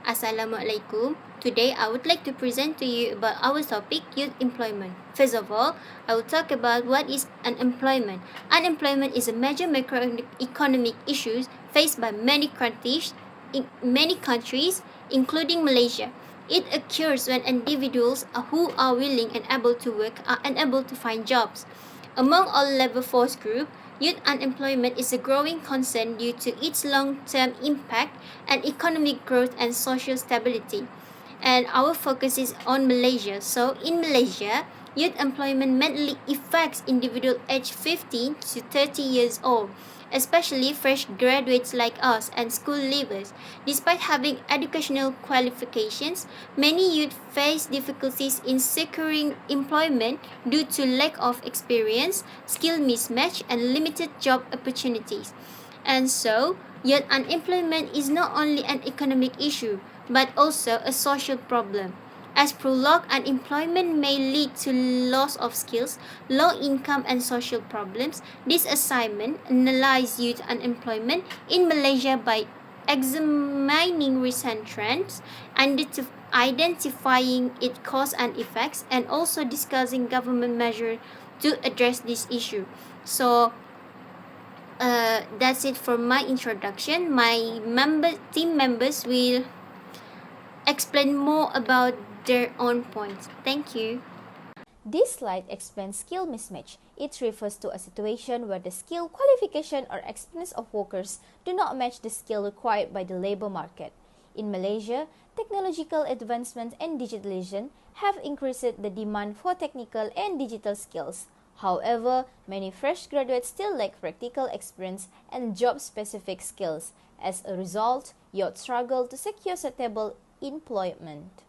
Assalamualaikum. Today I would like to present to you about our topic youth employment. First of all, I will talk about what is unemployment. Unemployment is a major macroeconomic issue faced by many countries, including Malaysia. It occurs when individuals who are willing and able to work are unable to find jobs. Among all labor force groups, youth unemployment is a growing concern due to its long-term impact and economic growth and social stability. And our focus is on Malaysia. So in Malaysia, youth employment mainly affects individuals aged 15 to 30 years old, especially fresh graduates like us and school leavers. Despite having educational qualifications, many youth face difficulties in securing employment due to lack of experience, skill mismatch, and limited job opportunities. And so, youth unemployment is not only an economic issue, but also a social problem. As prolonged unemployment may lead to loss of skills, low income and social problems, this assignment analyzes youth unemployment in Malaysia by examining recent trends, identifying its cause and effects, and also discussing government measures to address this issue. So, that's it for my introduction. My team members will explain more about their own points. Thank you. This slide explains skill mismatch. It refers to a situation where the skill, qualification, or experience of workers do not match the skill required by the labor market. In Malaysia, technological advancement and digitalization have increased the demand for technical and digital skills. However, many fresh graduates still lack practical experience and job-specific skills. As a result, youth struggle to secure suitable employment.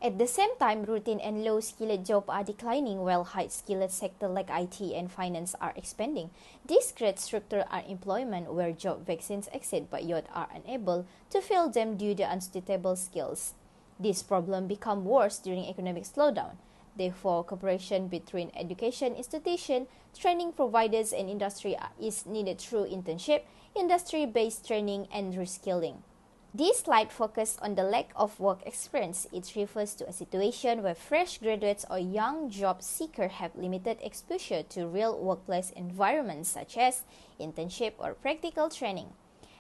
At the same time, routine and low-skilled jobs are declining while high-skilled sectors like IT and finance are expanding. This creates structural unemployment where job vacancies exist but youth are unable to fill them due to unsuitable skills. This problem becomes worse during economic slowdown. Therefore, cooperation between education institutions, training providers, and industry is needed through internship, industry-based training, and reskilling. This slide focuses on the lack of work experience. It refers to a situation where fresh graduates or young job seekers have limited exposure to real workplace environments such as internship or practical training.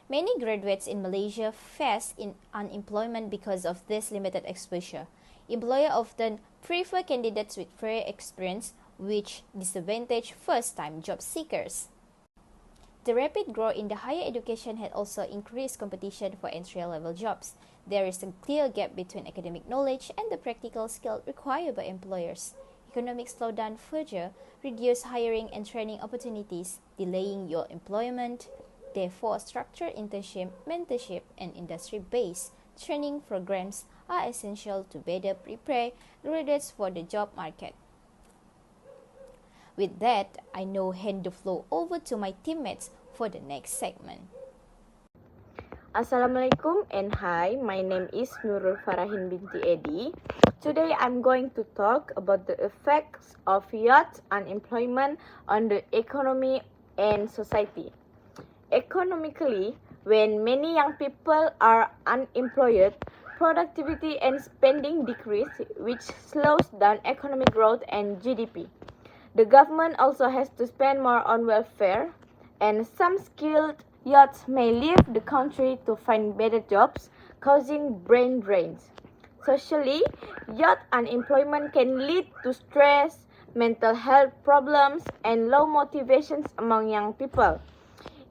Many graduates in Malaysia face unemployment because of this limited exposure. Employers often prefer candidates with prior experience, which disadvantage first-time job seekers. The rapid growth in the higher education had also increased competition for entry-level jobs. There is a clear gap between academic knowledge and the practical skill required by employers. Economic slowdown further reduced hiring and training opportunities, delaying your employment. Therefore, structured internship, mentorship, and industry-based training programs are essential to better prepare graduates for the job market. With that, I now hand the floor over to my teammates for the next segment. Assalamualaikum and hi, my name is Nurul Farahin binti Edi. Today I'm going to talk about the effects of youth unemployment on the economy and society. Economically, when many young people are unemployed, productivity and spending decrease, which slows down economic growth and GDP. The government also has to spend more on welfare, and some skilled youths may leave the country to find better jobs, causing brain drains. Socially, youth unemployment can lead to stress, mental health problems, and low motivations among young people.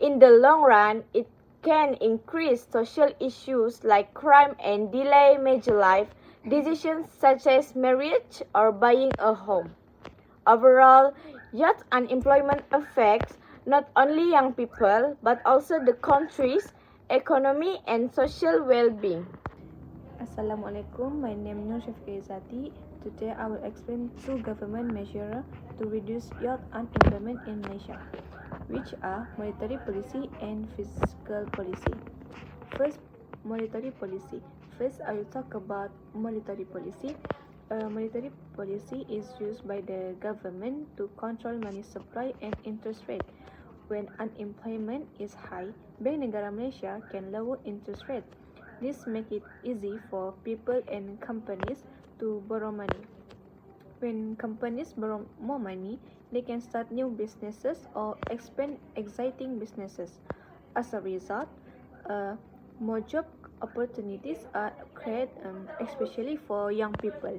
In the long run, it can increase social issues like crime and delay major life decisions such as marriage or buying a home. Overall, youth unemployment affects not only young people but also the country's economy and social well-being. Assalamualaikum, my name is Nur Shafika. Today I will explain two government measures to reduce youth unemployment in Malaysia, which are monetary policy and fiscal policy. First, monetary policy. First, I will talk about monetary policy. Monetary policy is used by the government to control money supply and interest rate. When unemployment is high, Bank Negara Malaysia can lower interest rate. This makes it easy for people and companies to borrow money. When companies borrow more money, they can start new businesses or expand existing businesses. As a result, uh, more job opportunities are created, especially for young people.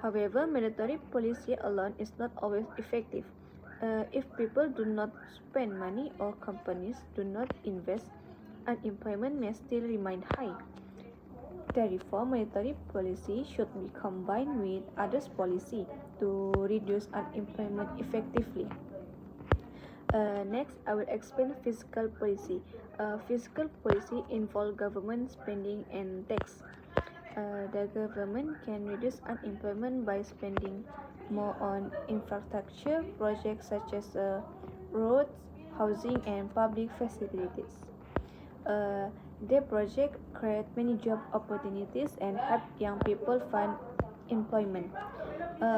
However, military policy alone is not always effective. If people do not spend money or companies do not invest, unemployment may still remain high. Therefore, monetary policy should be combined with others policy to reduce unemployment effectively. Next, I will explain fiscal policy. Fiscal policy involves government spending and tax. The government can reduce unemployment by spending more on infrastructure projects such as roads, housing, and public facilities. Uh, their project create many job opportunities and help young people find employment.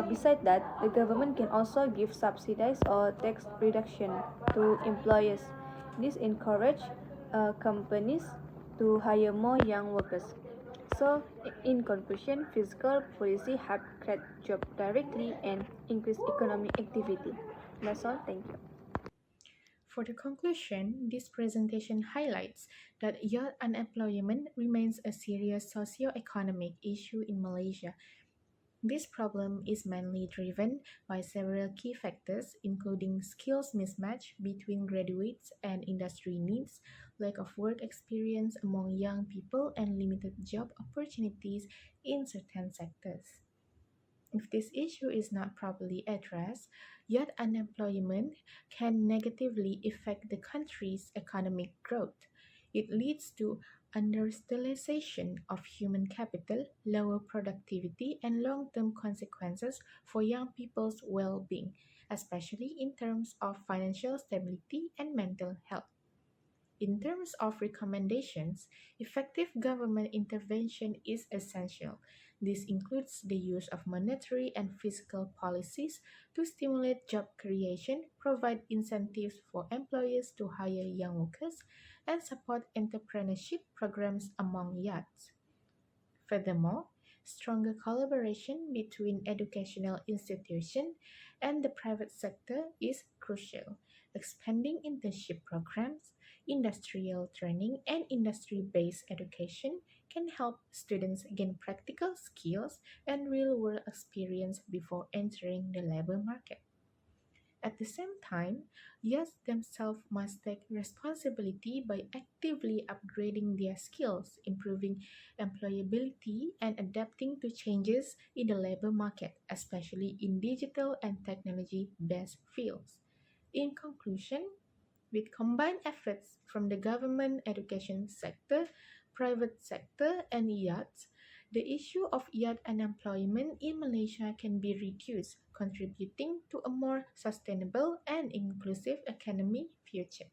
Besides that, the government can also give subsidies or tax reduction to employers. This encourage companies to hire more young workers. So, in conclusion, fiscal policy help create jobs directly and increase economic activity. That's all. Thank you. For the conclusion, this presentation highlights that youth unemployment remains a serious socio-economic issue in Malaysia. This problem is mainly driven by several key factors, including skills mismatch between graduates and industry needs, lack of work experience among young people, and limited job opportunities in certain sectors. If this issue is not properly addressed, youth unemployment can negatively affect the country's economic growth. It leads to underutilization of human capital, lower productivity, and long term consequences for young people's well being, especially in terms of financial stability and mental health. In terms of recommendations, effective government intervention is essential. This includes the use of monetary and fiscal policies to stimulate job creation, provide incentives for employers to hire young workers, and support entrepreneurship programs among youths. Furthermore, stronger collaboration between educational institutions and the private sector is crucial. Expanding internship programs, industrial training, and industry based education can help students gain practical skills and real world experience before entering the labor market. At the same time, youth themselves must take responsibility by actively upgrading their skills, improving employability, and adapting to changes in the labor market, especially in digital and technology based fields. In conclusion, with combined efforts from the government, education sector, private sector, and youths, the issue of youth unemployment in Malaysia can be reduced, contributing to a more sustainable and inclusive economic future.